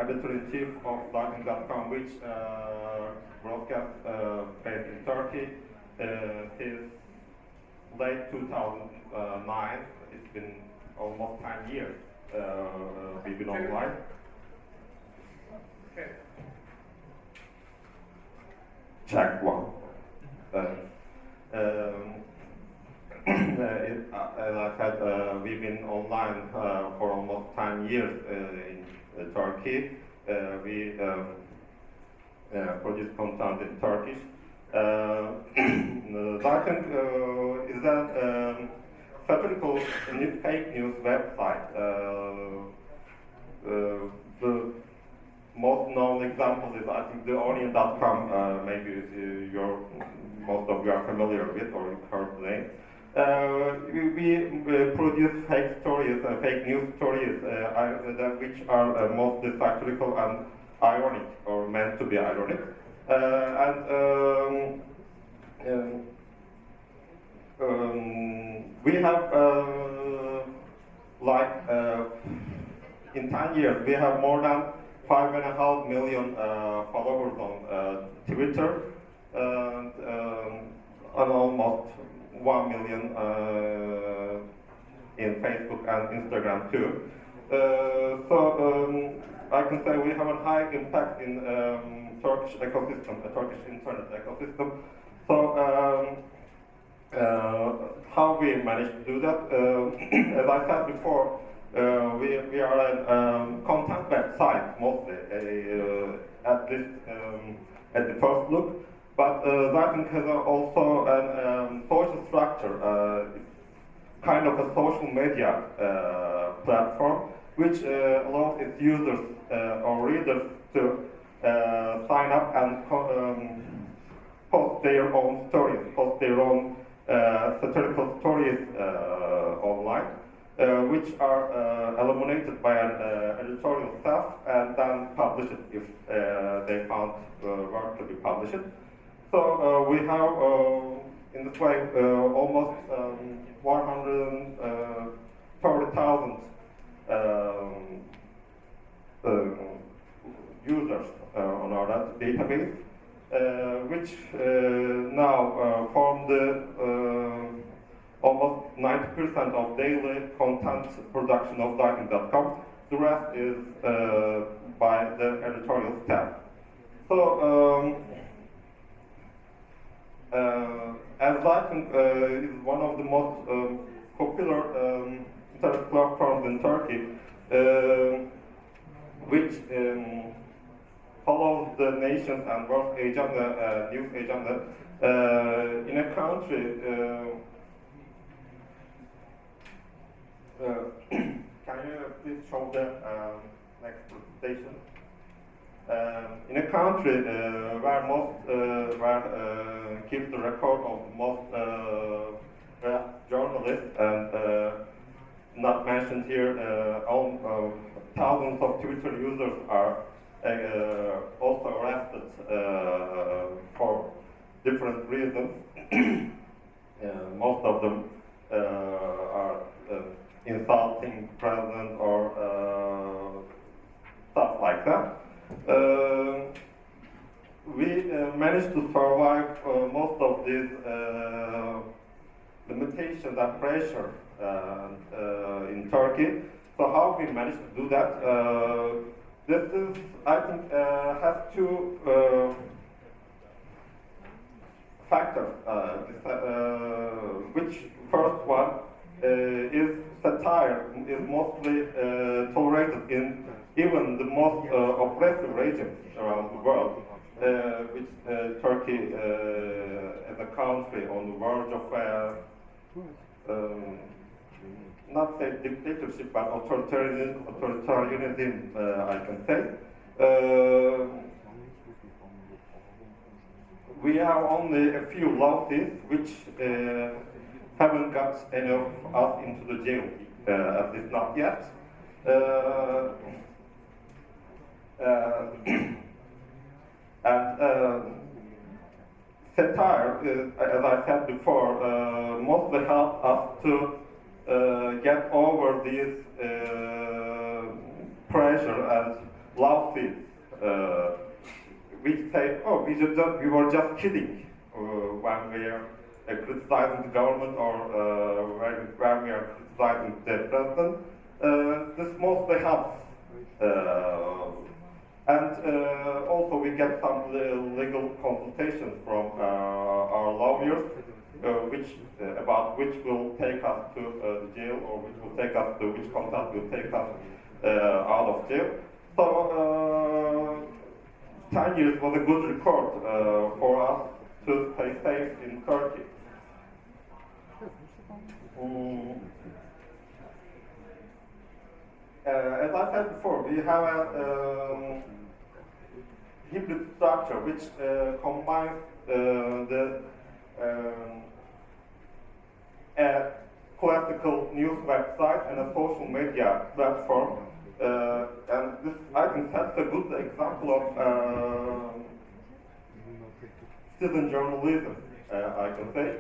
editor-in-chief of Darwin.com, which broadcast based in Turkey since late 2009. It's been almost 10 years we've been online. Okay. Check one. As I said, we've been online for almost 10 years in Turkey. We produce content in Turkish. Zaten is a satirical fake news website. The most known example is, I think, theonion.com. Maybe most of you are familiar with or you've heard the name. We produce fake stories, fake news stories, which are mostly satirical and ironic, or meant to be ironic. We have, in 10 years, we have more than 5.5 million followers on Twitter, and almost 1 million in Facebook and Instagram too. I can say we have a high impact in Turkish ecosystem, a Turkish internet ecosystem. How we managed to do that? As I said before, we are a content website mostly, at least at the first look. But Zaten has also a social structure. It's kind of a social media platform which allows its users or readers to sign up and post their own stories, post their own satirical stories online, which are eliminated by an editorial staff and then published if they found worth to be published. So we have, in this way, almost 130,000 users on our database, which now form the almost 90% of daily content production of Darwin.com. The rest is by the editorial staff. So, as Darwin is one of the most popular internet platforms in Turkey, which follows the nation's and world agenda, news agenda, in a country. Can you please show the next presentation? In a country where keeps the record of most journalists, and not mentioned here, thousands of Twitter users are also arrested for different reasons. Most of them are insulting president or stuff like that. We managed to survive most of these limitations and pressure in Turkey. So how we managed to do that? This is, I think, has two factors. Which first one is satire is mostly tolerated in even the most oppressive regions around the world, which Turkey as a country on the verge of not say dictatorship, but authoritarianism, I can say. We have only a few losses which haven't got any of us into the jail, at least not yet. Satire, as I said before, mostly helped us to get over this pressure and love scenes. We say, oh, we were just kidding when we are criticizing the government or when we are criticizing the president. This mostly helps. Also we get some legal consultations from our lawyers, about which will take us to the jail or which will take us to which content will take us out of jail. So 10 years was a good record for us to stay safe in Turkey. As I said before, we have a hybrid structure which combines the a classical news website and a social media platform. And this, I think, that's a good example of citizen journalism, I can say.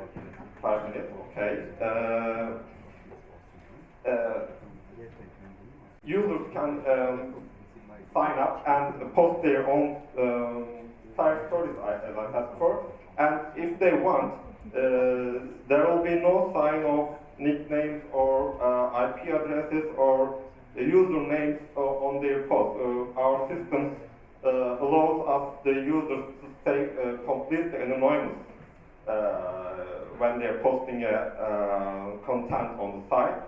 5 minutes, okay. Users can sign up and post their own side stories, as I said before. And if they want, there will be no sign of nicknames or IP addresses or usernames on their post. Our system allows us, the users, to stay completely anonymous when they're posting content on the site.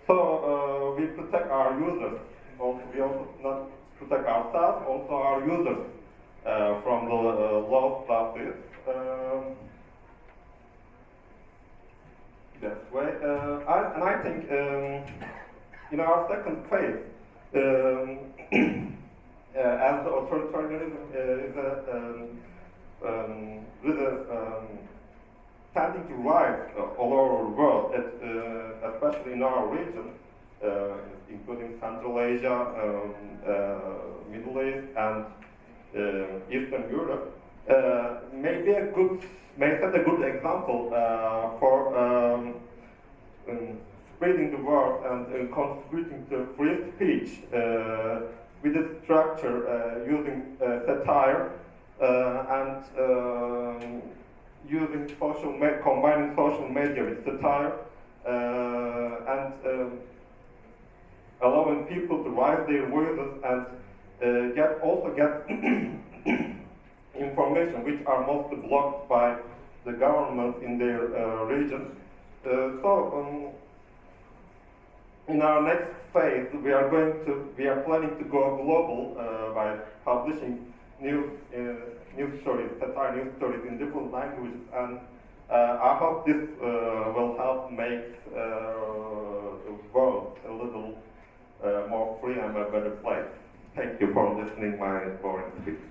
So we protect our users. Also, we also not protect ourselves, also our users from the laws like this. That way. And I think in our second phase, as the authoritarianism is tending to rise all over the world, especially in our region, including Central Asia, Middle East, and Eastern Europe, may set a good example for spreading the word and contributing to free speech with a structure using satire and using combining social media with satire and allowing people to raise their voices and get information which are mostly blocked by the government in their regions. In our next phase, we are planning to go global by publishing news stories, satire news stories in different languages, and I hope this will help make the world a little more free and a better place. Thank you for listening my boring speech.